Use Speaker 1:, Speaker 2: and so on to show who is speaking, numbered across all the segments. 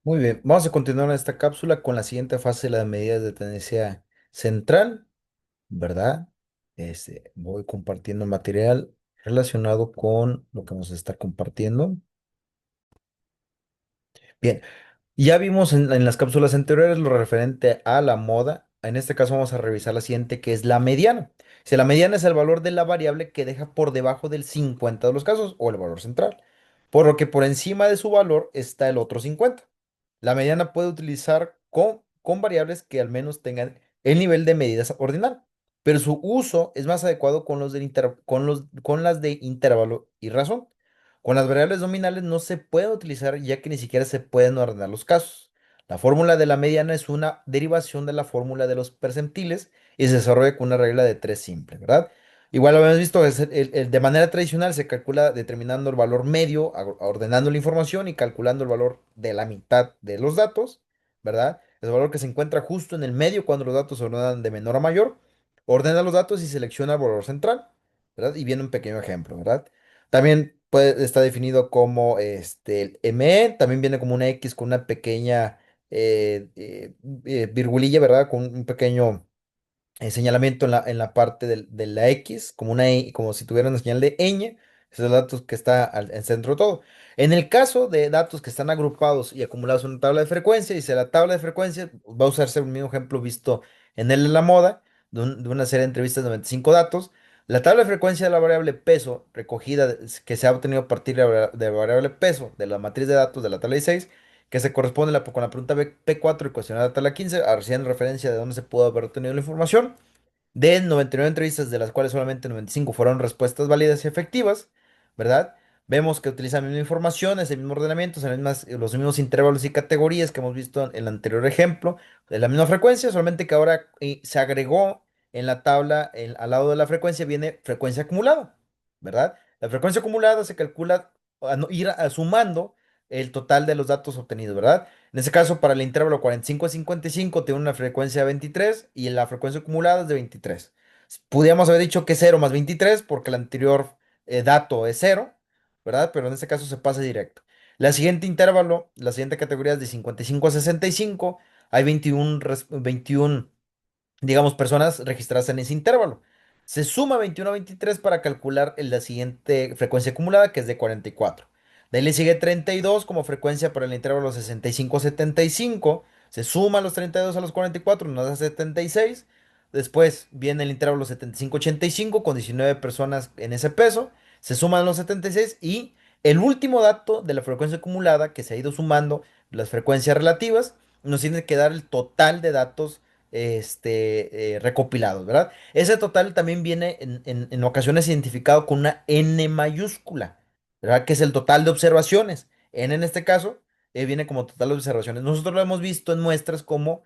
Speaker 1: Muy bien, vamos a continuar en esta cápsula con la siguiente fase de las medidas de tendencia central, ¿verdad? Voy compartiendo material relacionado con lo que vamos a estar compartiendo. Bien, ya vimos en las cápsulas anteriores lo referente a la moda. En este caso vamos a revisar la siguiente, que es la mediana. Si la mediana es el valor de la variable que deja por debajo del 50 de los casos o el valor central, por lo que por encima de su valor está el otro 50. La mediana puede utilizar con variables que al menos tengan el nivel de medidas ordinal, pero su uso es más adecuado con las de intervalo y razón. Con las variables nominales no se puede utilizar ya que ni siquiera se pueden ordenar los casos. La fórmula de la mediana es una derivación de la fórmula de los percentiles y se desarrolla con una regla de tres simple, ¿verdad? Igual lo habíamos visto, de manera tradicional se calcula determinando el valor medio, ordenando la información y calculando el valor de la mitad de los datos, ¿verdad? El valor que se encuentra justo en el medio cuando los datos se ordenan de menor a mayor, ordena los datos y selecciona el valor central, ¿verdad? Y viene un pequeño ejemplo, ¿verdad? También está definido como el ME, también viene como una X con una pequeña virgulilla, ¿verdad? Con un pequeño señalamiento en la parte de la X, como como si tuviera una señal de ñ, esos son datos que está en centro de todo. En el caso de datos que están agrupados y acumulados en una tabla de frecuencia, dice la tabla de frecuencia, va a usarse el mismo ejemplo visto en el de la moda, de una serie de entrevistas de 95 datos. La tabla de frecuencia de la variable peso recogida que se ha obtenido a partir de la variable peso de la matriz de datos de la tabla 16, que se corresponde con la pregunta P4 y cuestionario de la tabla 15, haciendo referencia de dónde se pudo haber obtenido la información. De 99 entrevistas, de las cuales solamente 95 fueron respuestas válidas y efectivas, ¿verdad? Vemos que utilizan la misma información, ese mismo ordenamiento, los mismos intervalos y categorías que hemos visto en el anterior ejemplo, de la misma frecuencia, solamente que ahora se agregó en la tabla, al lado de la frecuencia, viene frecuencia acumulada, ¿verdad? La frecuencia acumulada se calcula sumando el total de los datos obtenidos, ¿verdad? En este caso, para el intervalo 45 a 55 tiene una frecuencia de 23 y la frecuencia acumulada es de 23. Pudiéramos haber dicho que es 0 más 23 porque el anterior dato es 0, ¿verdad? Pero en este caso se pasa directo. La siguiente categoría es de 55 a 65. Hay 21 digamos, personas registradas en ese intervalo. Se suma 21 a 23 para calcular la siguiente frecuencia acumulada, que es de 44. De ahí le sigue 32 como frecuencia para el intervalo 65 a 75. Se suman los 32 a los 44, nos da 76. Después viene el intervalo 75 a 85 con 19 personas en ese peso. Se suman los 76 y el último dato de la frecuencia acumulada que se ha ido sumando las frecuencias relativas nos tiene que dar el total de datos recopilados, ¿verdad? Ese total también viene en ocasiones identificado con una N mayúscula, ¿verdad? Que es el total de observaciones. N en este caso viene como total de observaciones. Nosotros lo hemos visto en muestras como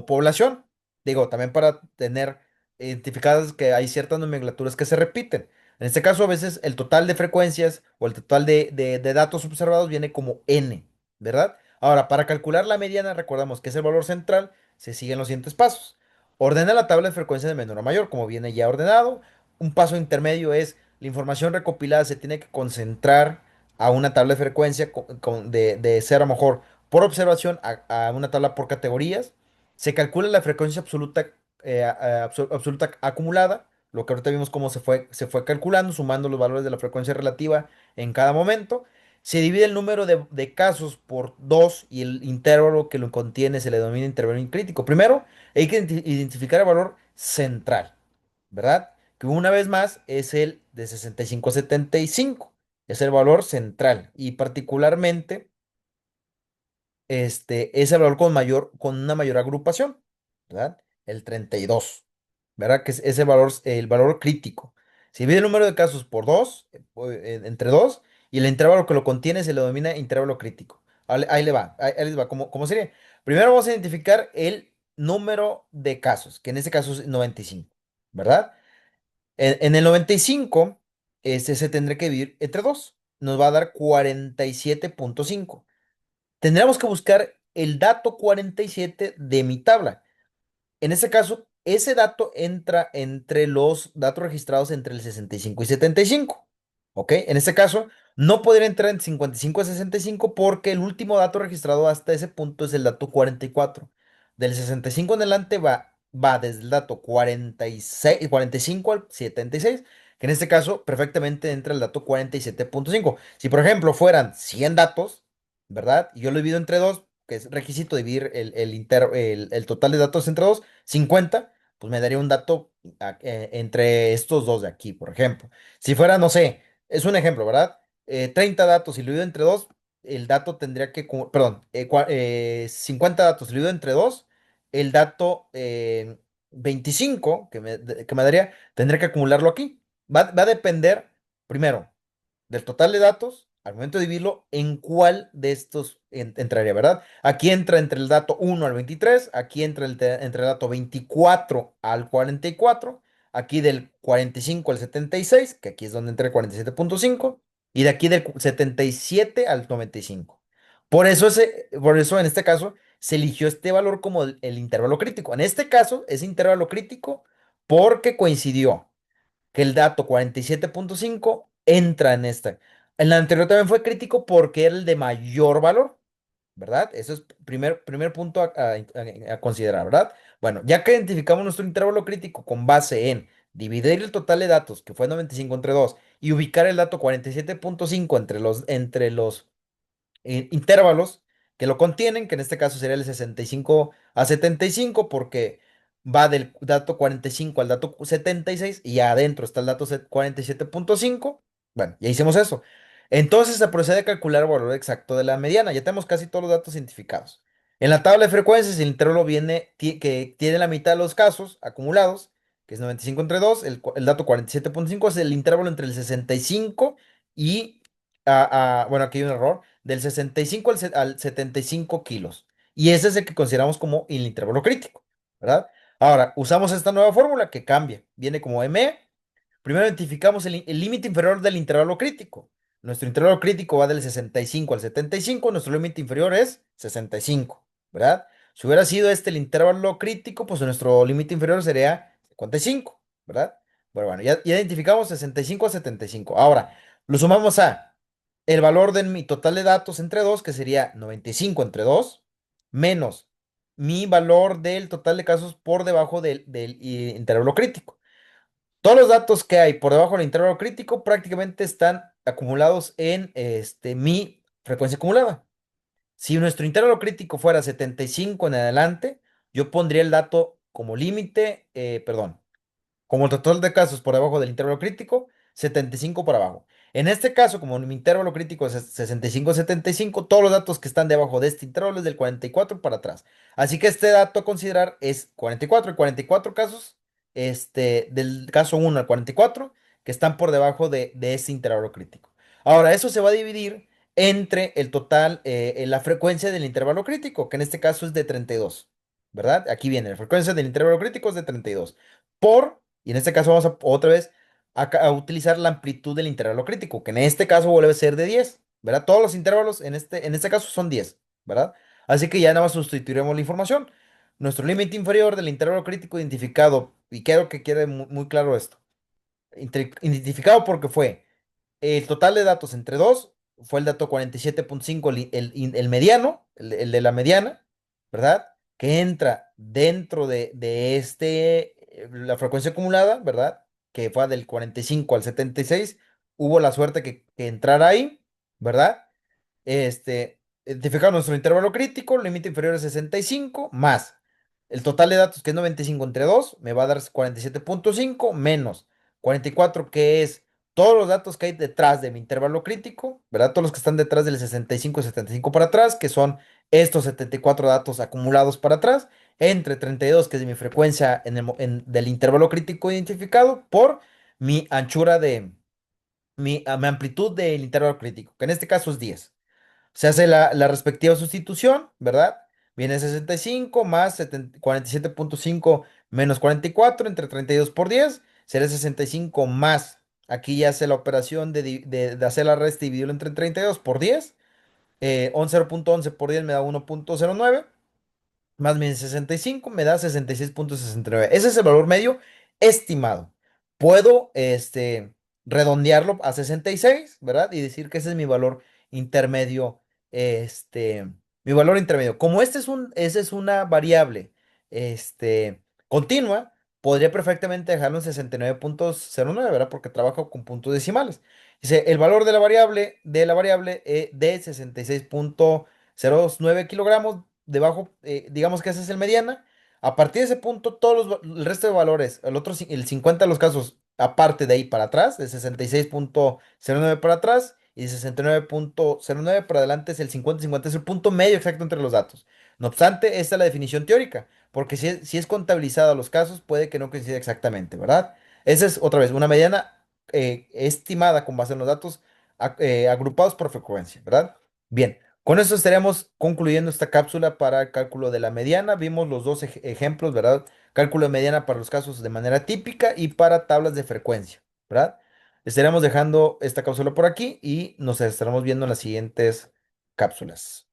Speaker 1: población. Digo, también para tener identificadas que hay ciertas nomenclaturas que se repiten. En este caso, a veces el total de frecuencias o el total de datos observados viene como N, ¿verdad? Ahora, para calcular la mediana, recordamos que es el valor central, se siguen los siguientes pasos. Ordena la tabla de frecuencia de menor a mayor, como viene ya ordenado. Un paso intermedio es la información recopilada se tiene que concentrar a una tabla de frecuencia de ser a lo mejor por observación a una tabla por categorías. Se calcula la frecuencia absoluta, absoluta acumulada, lo que ahorita vimos cómo se fue calculando, sumando los valores de la frecuencia relativa en cada momento. Se divide el número de casos por 2 y el intervalo que lo contiene se le denomina intervalo crítico. Primero, hay que identificar el valor central, ¿verdad? Que una vez más es el de 65 a 75. Es el valor central y particularmente es el valor con una mayor agrupación, ¿verdad? El 32, ¿verdad? Que es ese valor, el valor crítico. Se divide el número de casos por 2, entre 2, y el intervalo que lo contiene se le denomina intervalo crítico. Ahí le va, ahí les va. ¿Cómo sería? Primero vamos a identificar el número de casos, que en este caso es 95, ¿verdad? En el 95, se tendrá que dividir entre 2. Nos va a dar 47,5. Tendríamos que buscar el dato 47 de mi tabla. En este caso, ese dato entra entre los datos registrados entre el 65 y 75. ¿Ok? En este caso, no podría entrar en 55 a 65 porque el último dato registrado hasta ese punto es el dato 44. Del 65 en adelante va desde el dato 46, 45 al 76, que en este caso perfectamente entra el dato 47.5. Si por ejemplo fueran 100 datos, ¿verdad? Y yo lo divido entre dos, que es requisito dividir el total de datos entre dos, 50, pues me daría un dato entre estos dos de aquí, por ejemplo. Si fuera, no sé, es un ejemplo, ¿verdad? 30 datos y lo divido entre dos, el dato tendría que, perdón, 50 datos y lo divido entre dos, el dato 25 que me daría, tendría que acumularlo aquí. Va a depender, primero, del total de datos, al momento de dividirlo, en cuál de estos entraría, ¿verdad? Aquí entra entre el dato 1 al 23, aquí entra entre el dato 24 al 44, aquí del 45 al 76, que aquí es donde entra el 47.5, y de aquí del 77 al 95. Por eso en este caso se eligió este valor como el intervalo crítico. En este caso es intervalo crítico porque coincidió que el dato 47.5 entra en esta. En la anterior también fue crítico porque era el de mayor valor, ¿verdad? Eso es primer punto a considerar, ¿verdad? Bueno, ya que identificamos nuestro intervalo crítico con base en dividir el total de datos, que fue 95 entre 2, y ubicar el dato 47.5 entre los intervalos que lo contienen, que en este caso sería el 65 a 75, porque va del dato 45 al dato 76 y adentro está el dato 47.5. Bueno, ya hicimos eso. Entonces se procede a calcular el valor exacto de la mediana. Ya tenemos casi todos los datos identificados. En la tabla de frecuencias, el intervalo que tiene la mitad de los casos acumulados, que es 95 entre 2, el dato 47.5 es el intervalo entre el 65 y, bueno, aquí hay un error, del 65 al 75 kilos. Y ese es el que consideramos como el intervalo crítico, ¿verdad? Ahora, usamos esta nueva fórmula que cambia. Viene como ME. Primero identificamos el límite inferior del intervalo crítico. Nuestro intervalo crítico va del 65 al 75. Nuestro límite inferior es 65, ¿verdad? Si hubiera sido este el intervalo crítico, pues nuestro límite inferior sería 55, ¿verdad? Bueno, ya identificamos 65 a 75. Ahora, lo sumamos a el valor de mi total de datos entre 2, que sería 95 entre 2, menos mi valor del total de casos por debajo del intervalo crítico. Todos los datos que hay por debajo del intervalo crítico prácticamente están acumulados en mi frecuencia acumulada. Si nuestro intervalo crítico fuera 75 en adelante, yo pondría el dato como límite, perdón, como el total de casos por debajo del intervalo crítico, 75 para abajo. En este caso, como mi intervalo crítico es 65-75, todos los datos que están debajo de este intervalo es del 44 para atrás. Así que este dato a considerar es 44 y 44 casos, del caso 1 al 44, que están por debajo de ese intervalo crítico. Ahora, eso se va a dividir entre el total, la frecuencia del intervalo crítico, que en este caso es de 32, ¿verdad? Aquí viene, la frecuencia del intervalo crítico es de 32 y en este caso vamos a otra vez a utilizar la amplitud del intervalo crítico, que en este caso vuelve a ser de 10, ¿verdad? Todos los intervalos en este caso son 10, ¿verdad? Así que ya nada más sustituiremos la información. Nuestro límite inferior del intervalo crítico identificado, y quiero que quede muy claro esto, identificado porque fue el total de datos entre dos, fue el dato 47.5, el mediano, el de la mediana, ¿verdad? Que entra dentro de la frecuencia acumulada, ¿verdad? Que fue del 45 al 76. Hubo la suerte que entrara ahí, ¿verdad? Identificar nuestro intervalo crítico, límite inferior a 65, más el total de datos, que es 95 entre 2 me va a dar 47.5 menos 44, que es todos los datos que hay detrás de mi intervalo crítico, ¿verdad? Todos los que están detrás del 65 y 75 para atrás, que son estos 74 datos acumulados para atrás, entre 32, que es mi frecuencia del intervalo crítico identificado, por mi anchura mi amplitud del intervalo crítico, que en este caso es 10. Se hace la respectiva sustitución, ¿verdad? Viene 65 más 47.5 menos 44 entre 32 por 10. Será 65 más. Aquí ya hace la operación de hacer la resta y dividirlo entre 32 por 10. 0.11 por 10 me da 1.09 más mi 65 me da 66.69. Ese es el valor medio estimado. Puedo redondearlo a 66, ¿verdad? Y decir que ese es mi valor intermedio, este, mi valor intermedio. Como ese es una variable, continua, podría perfectamente dejarlo en 69,09, ¿verdad? Porque trabajo con puntos decimales. Dice, el valor de la variable de 66,09 kilogramos, debajo, digamos que ese es el mediana. A partir de ese punto, el resto de valores, el 50 de los casos, aparte de ahí para atrás, de 66,09 para atrás y de 69,09 para adelante es el 50-50, es el punto medio exacto entre los datos. No obstante, esta es la definición teórica, porque si es contabilizado los casos, puede que no coincida exactamente, ¿verdad? Esa es otra vez una mediana estimada con base en los datos agrupados por frecuencia, ¿verdad? Bien. Con eso estaríamos concluyendo esta cápsula para el cálculo de la mediana. Vimos los dos ejemplos, ¿verdad? Cálculo de mediana para los casos de manera típica y para tablas de frecuencia, ¿verdad? Estaremos dejando esta cápsula por aquí y nos estaremos viendo en las siguientes cápsulas.